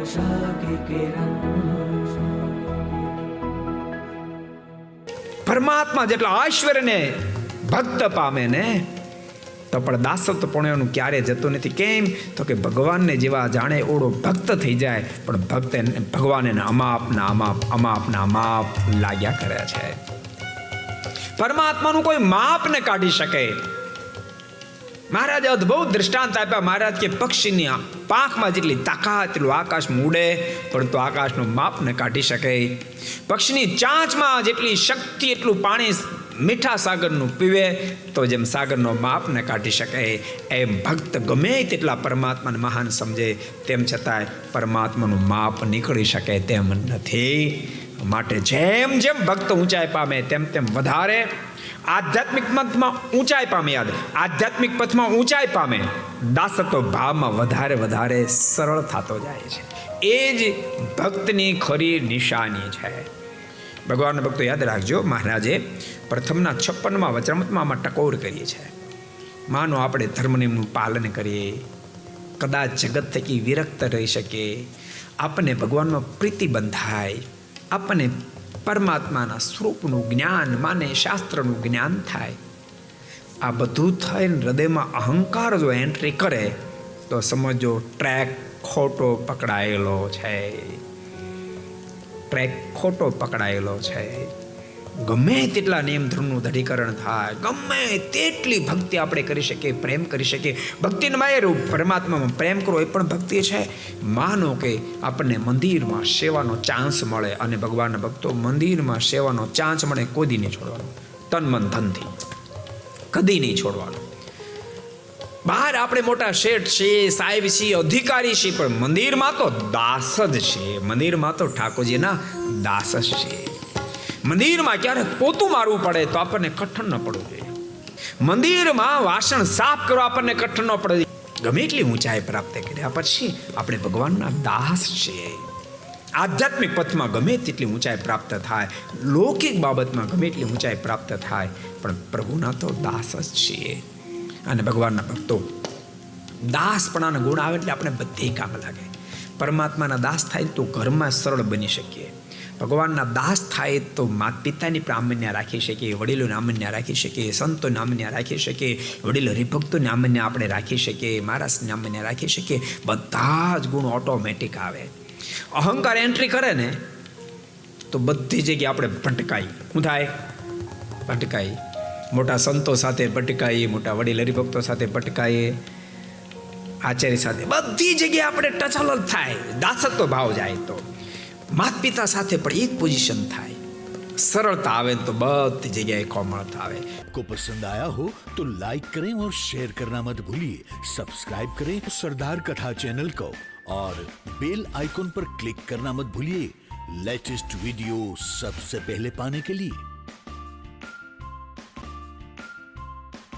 आशा की किरण। પરમાત્મા જેટલા ઐશ્વર્યને ભક્ત પામે ને તો પણ દાસત્વપણું ક્યારે જતું નથી. કેમ તો કે ભગવાનને જેવા જાણે ઓળો ભક્ત થઈ જાય, પણ ભક્ત ભગવાન એને અમાપના અમાપ લાગ્યા કરે છે. પરમાત્માનું કોઈ માપ ને કાઢી શકે. મહારાજે અદ્ભુત દ્રષ્ટાંત આપ્યા. મહારાજ કે પક્ષીની પાંખમાં જેટલી તાકાત એટલું આકાશમાં ઉડે, પરંતુ આકાશનું માપ ને કાઢી શકે. પક્ષીની ચાંચમાં જેટલી શક્તિ એટલું પાણી મીઠા સાગરનું પીવે, તો જેમ સાગરનો માપ ને કાઢી શકે, એમ ભક્ત ગમે તેટલા પરમાત્માને મહાન સમજે, તેમ છતાંય પરમાત્માનું માપ નીકળી શકે તેમ નથી. માટે જેમ જેમ ભક્ત ઊંચાઈ પામે તેમ તેમ વધારે આધ્યાત્મિક પથમાં ઊંચાઈ પામે, આધ્યાત્મિક પથમાં ઊંચાઈ પામે, દાસત્વ ભાવમાં વધારે વધારે સરળ થતો જાય છે. એ જ ભક્તની ખરી નિશાની છે. ભગવાનના ભક્તો યાદ રાખજો, મહારાજે પ્રથમના 56માં વચનામૃતમાં ટકોર કરીએ છે. માનો આપણે ધર્મ નિયમનું પાલન કરીએ, કદાચ જગત થકી વિરક્ત રહી શકીએ, આપણને ભગવાનમાં પ્રીતિ બંધાય, આપણને પરમાત્માના સ્વરૂપનું જ્ઞાન માને શાસ્ત્રનું જ્ઞાન થાય. આ બધું થઈને હૃદયમાં અહંકાર જો એન્ટ્રી કરે તો સમજો ટ્રેક ખોટો પકડાયેલો છે. ટ્રેક ખોટો પકડાયેલો છે. ગમે તેટલા નિયમ ધર્મનું દઢીકરણ થાય, ગમે તેટલી ભક્તિ આપણે કરી શકીએ, પ્રેમ કરી શકીએ, ભક્તિને માયરું પરમાત્મામાં પ્રેમ કરો એ પણ ભક્તિ છે. માનો કે આપણને મંદિરમાં સેવાનો ચાન્સ મળે, અને ભગવાનના ભક્તો મંદિરમાં સેવાનો ચાન્સ મળે, કોઈ નહીં છોડવાનો, તન મન ધનથી કદી નહીં છોડવાનો. બહાર આપણે મોટા શેઠ છીએ, સાહેબ છીએ, અધિકારી છીએ, પણ મંદિરમાં તો દાસ જ છીએ. મંદિરમાં તો ઠાકોરજીના દાસ જ છીએ. મંદિરમાં ક્યારેક પોતું મારવું પડે તો આપણને કઠણ ન પડવું જોઈએ. મંદિરમાં વાસણ સાફ કરવા આપણને કઠણ ન પડે. ગમે એટલી ઊંચાઈ પ્રાપ્ત કર્યા પછી આપણે ભગવાનના દાસ છીએ. આધ્યાત્મિક પથમાં ગમે તેટલી ઊંચાઈ પ્રાપ્ત થાય, લૌકિક બાબતમાં ગમે એટલી ઊંચાઈ પ્રાપ્ત થાય, પણ પ્રભુના તો દાસ જ છીએ. અને ભગવાનના ભક્તો દાસપણાના ગુણ આવે એટલે આપણે બધે કામ લાગે. પરમાત્માના દાસ થાય તો ઘરમાં સરળ બની શકીએ. ભગવાનના દાસ થાય તો માતા પિતાની પ્રામાન્ય રાખી શકીએ, વડીલોને આમન્ય રાખી શકીએ, સંતોને આમન્ય રાખી શકીએ, વડીલો હરિભક્તોને આમન્ય આપણે રાખી શકીએ, મહારાજને આમન્ય રાખી શકીએ. બધા જ ગુણ ઓટોમેટિક આવે. અહંકાર એન્ટ્રી કરે ને તો બધી જગ્યાએ આપણે ભટકાઈ. શું થાય? ભટકાઈ. મોટા સંતો સાથે ભટકાઈએ, મોટા વડીલ હરિભક્તો સાથે ભટકાઈએ, આચાર્ય સાથે, બધી જગ્યાએ આપણે ટચલ થાય. દાસત્વ ભાવ જાય તો માતા પિતા સાથે પણ એક પોઝિશન થાય. सरलता आवे तो बहुत जगह कोमलता आवे। को पसंद आया हो तो लाइक करें और शेयर करना मत भूलिए। सब्सक्राइब करें सरदार कथा चैनल को और बेल आइकॉन पर क्लिक करना मत भूलिए लेटेस्ट वीडियो सबसे पहले पाने के लिए।